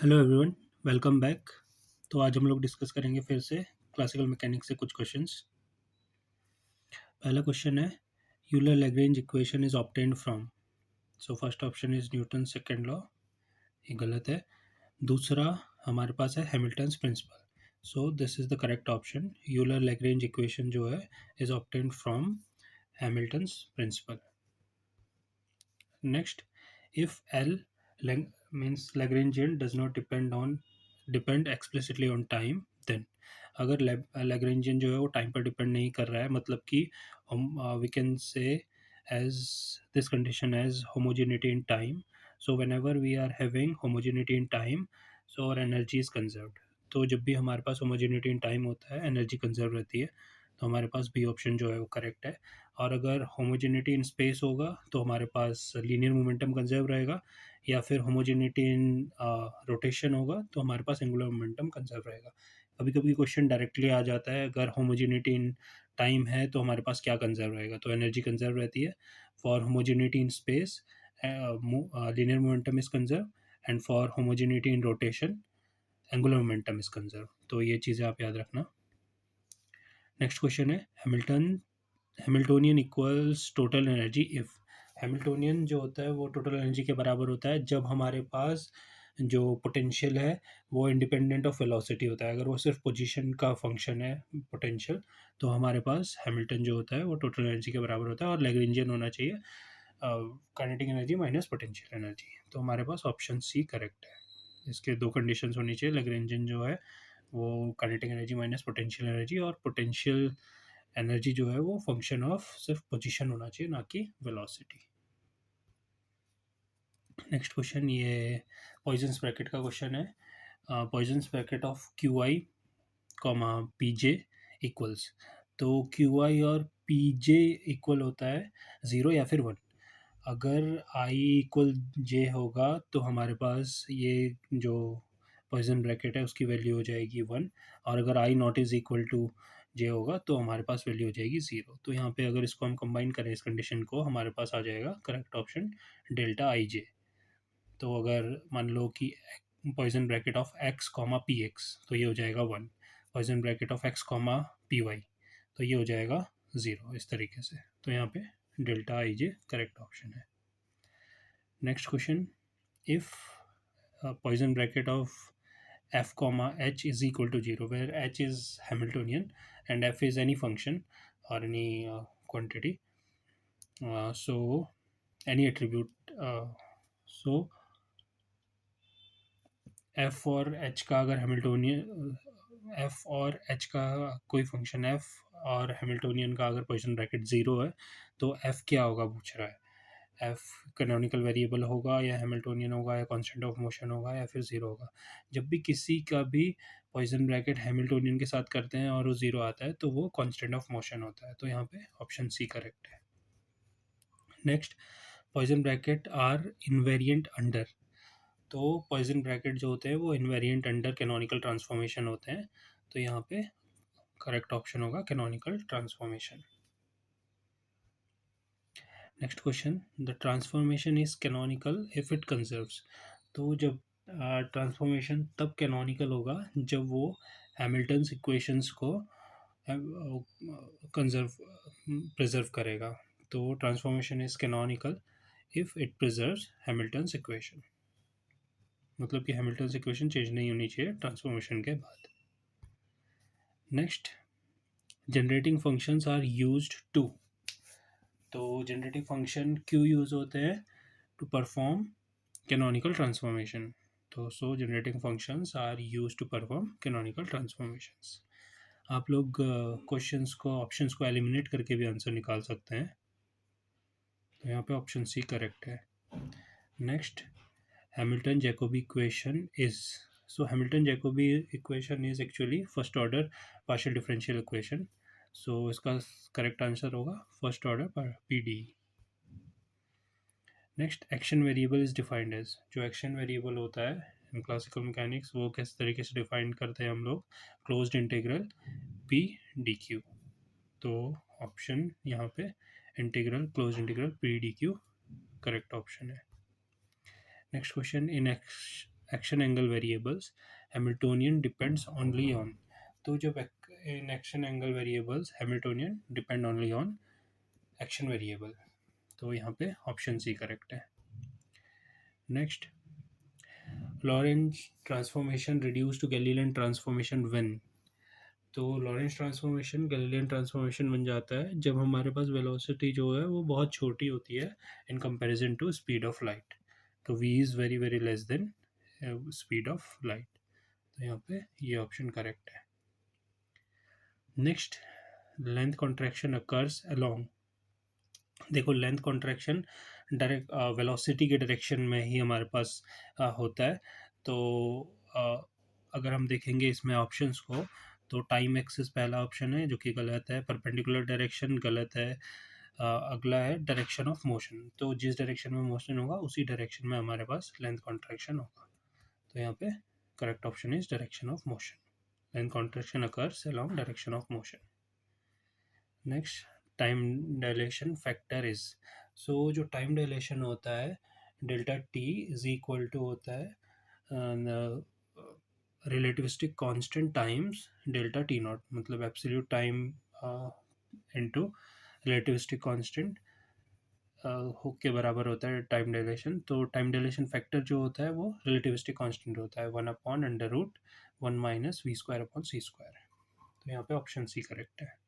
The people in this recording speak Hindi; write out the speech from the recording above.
Hello everyone, welcome back. तो आज हम लोग डिस्कस करेंगे फिर से क्लासिकल मैकेनिक्स से कुछ क्वेश्चंस। पहला क्वेश्चन है, Euler Lagrange equation is obtained from. So first option is Newton second law, ये गलत है। दूसरा हमारे पास है Hamilton's principle. So this is the correct option. Euler Lagrange equation जो है is obtained from Hamilton's principle. Next, if L means Lagrangian does not depend explicitly on time, then अगर Lagrangian जो है वो टाइम पर डिपेंड नहीं कर रहा है, मतलब कि हम we can say as this condition as homogeneity in time. So whenever we are having homogeneity in time, so our energy is conserved. तो जब भी हमारे पास homogeneity in time होता है, एनर्जी कंजर्व रहती है, तो हमारे पास बी ऑप्शन जो है वो करेक्ट है। और अगर होमोजेनिटी इन स्पेस होगा तो हमारे पास लीनियर मोमेंटम कंजर्व रहेगा, या फिर होमोजेनिटी इन रोटेशन होगा तो हमारे पास एंगुलर मोमेंटम कंजर्व रहेगा। कभी कभी क्वेश्चन डायरेक्टली आ जाता है, अगर होमोजेनिटी इन टाइम है तो हमारे पास क्या कंजर्व रहेगा, तो एनर्जी कंजर्व रहती है। For homogeneity in space linear momentum is conserve, and for homogeneity in rotation angular momentum is conserve. तो ये चीज़ें आप याद रखना। नेक्स्ट क्वेश्चन है, Hamiltonian equals total energy if. Hamiltonian जो होता है वो टोटल एनर्जी के बराबर होता है जब हमारे पास जो पोटेंशियल है वो इंडिपेंडेंट ऑफ वेलोसिटी होता है। अगर वो सिर्फ पोजीशन का फंक्शन है पोटेंशियल, तो हमारे पास हैमिल्टन जो होता है वो टोटल एनर्जी के बराबर होता है, और लैग्रेंजियन होना चाहिए kinetic energy minus potential energy. तो हमारे पास ऑप्शन सी करेक्ट है। इसके दो कंडीशंस होनी चाहिए, लैग्रेंजियन जो है वो kinetic energy minus potential energy, और पोटेंशियल एनर्जी जो है वो फंक्शन ऑफ सिर्फ पोजीशन होना चाहिए, ना कि वेलोसिटी। नेक्स्ट क्वेश्चन, ये पॉइजन्स ब्रैकेट का क्वेश्चन है। Poisson's bracket of Q I comma P J equals. तो क्यू आई और पी जे इक्वल होता है 0 या फिर 1। अगर आई इक्वल जे होगा तो हमारे पास ये जो पॉइजन ब्रैकेट है उसकी वैल्यू हो जाएगी 1, और अगर आई नॉट इज़ इक्वल टू जे होगा तो हमारे पास वैल्यू हो जाएगी 0। तो यहाँ पे अगर इसको हम कंबाइन करें इस कंडीशन को, हमारे पास आ जाएगा correct option delta I J. तो अगर मान लो कि Poisson bracket of X comma P X, तो ये हो जाएगा 1। Poisson bracket of X comma P Y, तो ये हो जाएगा 0, इस तरीके से। तो यहाँ पे delta I J correct option है। Next question, if Poisson bracket of f comma h is equal to 0, where h is Hamiltonian and f is any function or any quantity, so any attribute, so f और h का अगर हैमिल्टोनियन f और h का कोई फंक्शन f और हैमिल्टोनियन का अगर पोजीशन ब्रैकेट 0 है, तो f क्या होगा पूछ रहा है। f कैनोनिकल वेरिएबल होगा, या हैमिल्टोनियन होगा, या कांस्टेंट ऑफ मोशन होगा, या फिर 0 होगा। जब भी किसी का भी पॉइजन ब्रैकेट हैमिल्टोनियन के साथ करते हैं और वो 0 आता है तो वो कांस्टेंट ऑफ मोशन होता है। तो यहाँ पे ऑप्शन सी करेक्ट है। Next, Poisson bracket are invariant under. तो पॉइजन ब्रैकेट जो होते हैं वो इनवेरिएंट अंडर कैनोनिकल ट्रांसफॉर्मेशन होते हैं। तो यहाँ पे करेक्ट ऑप्शन होगा canonical transformation. Next question, the transformation is canonical if it conserves. तो जब ट्रांसफॉर्मेशन तब कैनोनिकल होगा जब वो हैमिल्टन्स इक्वेशंस को कंजर्व प्रिजर्व करेगा। तो transformation is canonical if it preserves Hamilton's equation, मतलब कि हैमिल्टन्स इक्वेशन चेंज नहीं होनी चाहिए ट्रांसफॉर्मेशन के बाद। Next, generating functions are used to. तो जनरेटिंग फंक्शन क्यों यूज होते हैं? To perform canonical transformation. तो so generating functions are use to perform canonical transformations. आप लोग क्वेश्चंस को ऑप्शंस को एलिमिनेट करके भी आंसर निकाल सकते हैं। तो यहाँ पे ऑप्शन सी करेक्ट है। Next, Hamilton Jacobi equation is, so Hamilton Jacobi equation is actually first order partial differential equation, so इसका करेक्ट आंसर होगा फर्स्ट ऑर्डर पर PD. Next, action variable is defined as. जो एक्शन वेरिएबल होता है इन क्लासिकल मैकेनिक्स वो किस तरीके से डिफाइन करते हैं हम लोग? Closed integral P D Q. तो ऑप्शन यहाँ पे integral closed integral P D Q correct option है। Next question, action angle variables Hamiltonian depends only on, तो जब in action angle variables Hamiltonian depend only on action variable, तो यहाँ पे ऑप्शन सी करेक्ट है। Next, Lorentz transformation reduce to Galilean transformation when, तो लॉरेंस ट्रांसफॉर्मेशन गैलीलियन ट्रांसफॉर्मेशन बन जाता है जब हमारे पास वेलोसिटी जो है वो बहुत छोटी होती है in comparison to speed of light, तो v is very very less than speed of light, तो यहाँ पे ये ऑप्शन करेक्ट है। Next, length contraction occurs along, देखो लेंथ कॉन्ट्रैक्शन डायरेक्ट वेलोसिटी के डायरेक्शन में ही हमारे पास होता है, तो अगर हम देखेंगे इसमें ऑप्शंस को, तो टाइम एक्सिस पहला ऑप्शन है जो कि गलत है, परपेंडिकुलर डायरेक्शन गलत है, अगला है डायरेक्शन ऑफ मोशन, तो जिस डायरेक्शन में मोशन होगा उसी डायरेक्शन में हमारे पास लेंथ कॉन्ट्रैक्शन होगा, तो यहाँ पे correct option is direction of motion, length contraction occurs along direction of motion. Next, time dilation factor is, so जो टाइम डायलेशन होता है delta T is equal to होता है relativistic constant times delta T naught, मतलब absolute time into relativistic constant के बराबर होता है टाइम डायलेशन, तो टाइम डायलेशन फैक्टर जो होता है वो रिलेटिविस्टिक कांस्टेंट होता है 1/√1 - v² अपॉन c², तो यहाँ पे ऑप्शन सी करेक्ट है।